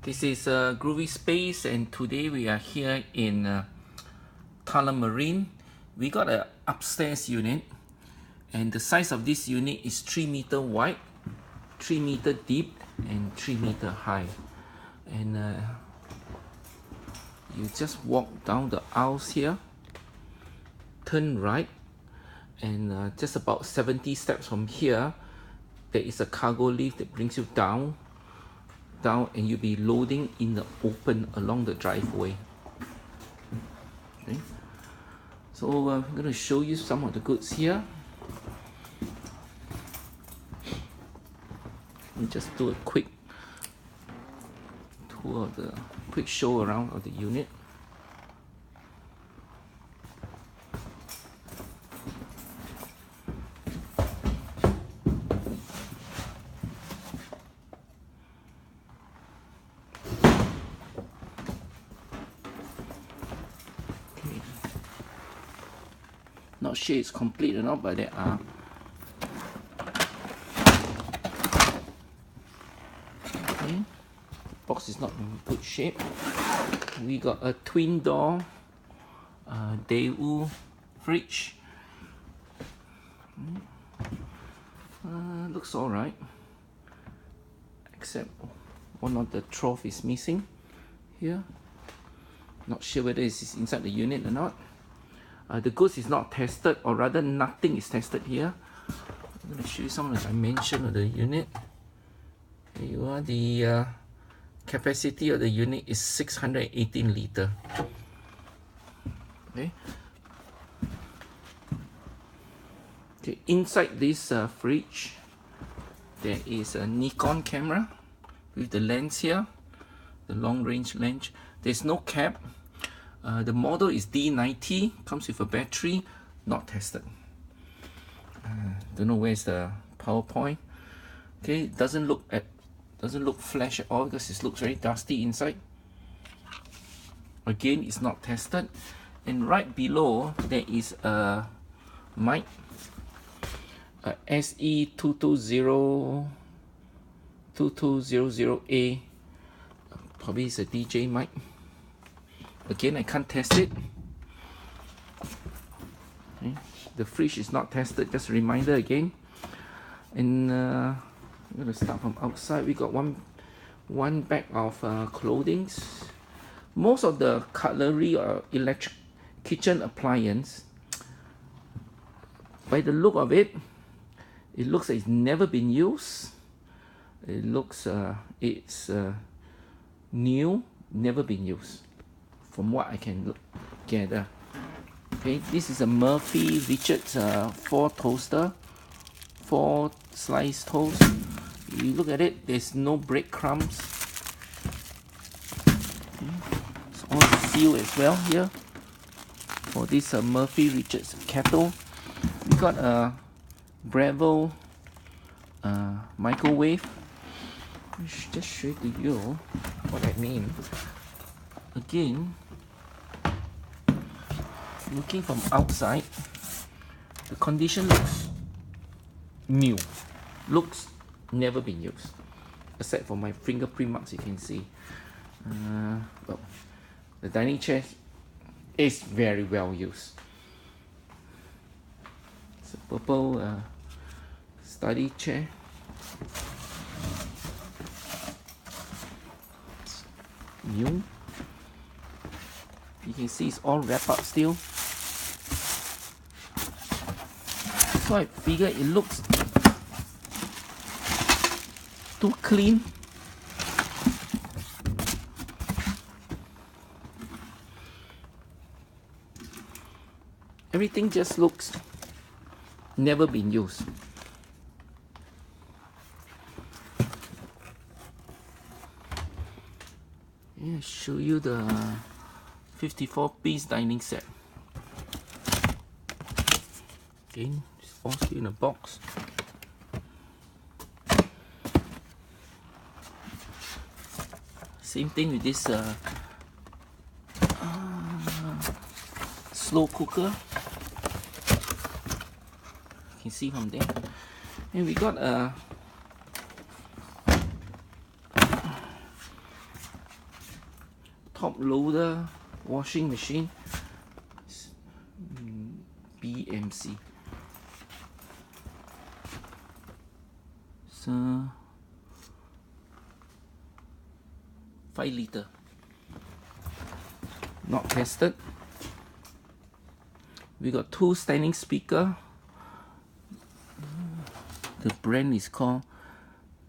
This is Groovy Space, and today we are here in Cutlery. We got an upstairs unit, and the size of this unit is 3 meter wide, 3 meter deep, and 3 meter high. And you just walk down the aisles here, turn right, and just about 70 steps from here, there is a cargo lift that brings you down, and you'll be loading in the open along the driveway. Okay. So I'm going to show you some of the goods here. Let me just do a quick tour of the quick show around of the unit. Not sure it's complete or not, but there are. Okay. Box is not in good shape. We got a twin door Daewoo fridge. Looks alright, except one of the trough is missing here. Not sure whether it's inside the unit or not. The goods is not tested, or rather nothing is tested here. I'm going to show you some of the dimension of the unit. Here you are. The capacity of the unit is 618 liter. Okay. Okay. Inside this fridge, there is a Nikon camera with the lens here, the long range lens. There's no cap. The model is D90, comes with a battery, not tested. Don't know where's the PowerPoint. Okay, doesn't look flash at all because it looks very dusty inside. Again, it's not tested. And right below there is a mic, a SE220A. Probably it's a DJ mic. Again, I can't test it. Okay. The fridge is not tested, just a reminder again. And I'm going to start from outside. We got one bag of clothing. Most of the cutlery or electric kitchen appliance, by the look of it, it looks like it's never been used. It looks it's new, never been used, from what I can gather. Okay, this is a Murphy Richards 4 toaster, 4 slice toast. You look at it, there's no breadcrumbs. Okay. It's all sealed as well here for this Murphy Richards kettle. We got a Breville microwave. I should just show to you what I mean. Again, looking from outside, the condition looks new, looks never been used, except for my fingerprint marks. You can see. Well, the dining chair is very well used. It's a purple study chair. New. You can see it's all wrapped up still. So I figure it looks too clean. Everything just looks never been used. Yeah, show you the 54-piece dining set. Again, it's all still in a box. Same thing with this slow cooker. You can see from there. And we got a top loader washing machine, BMC. So 5 liter, not tested. We got 2 standing speaker. The brand is called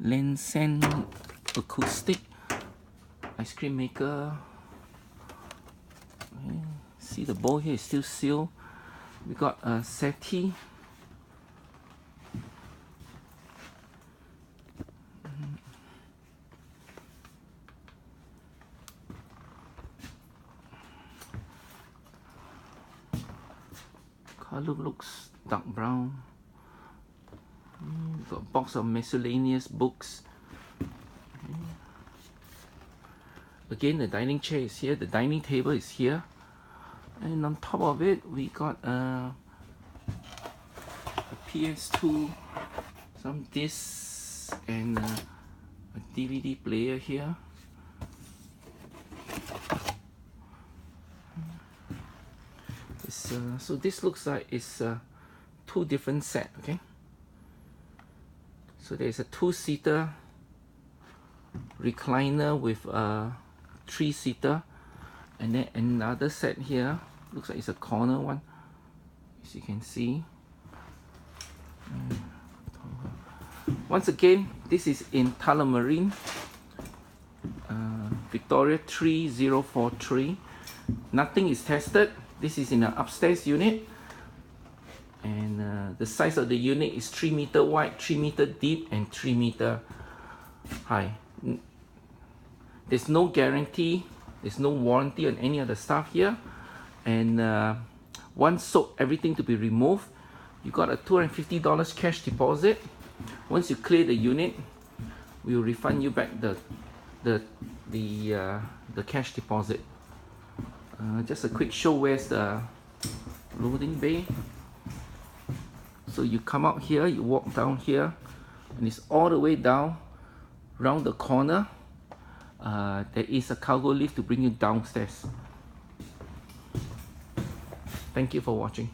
Lensen Acoustic. Ice cream maker. Okay. See, the bowl here is still sealed. We got a settee. Color looks dark brown. Got a box of miscellaneous books. Again, the dining chair is here, the dining table is here, and on top of it we got a PS2, some discs, and a DVD player here. So this looks like it's 2 different sets, okay? So there's a 2-seater recliner with a 3-seater, and then another set here. Looks like it's a corner one, as you can see. Once again, this is in Tullamarine, Victoria 3043. Nothing is tested. This is in an upstairs unit, and the size of the unit is 3 meter wide, 3 meter deep, and 3 meter high. There's no guarantee, there's no warranty on any of the stuff here, and once everything to be removed, you got a $250 cash deposit. Once you clear the unit, we will refund you back the cash deposit. Just a quick show where's the loading bay. So you come out here, you walk down here, and it's all the way down round the corner. There is a cargo lift to bring you downstairs. Thank you for watching.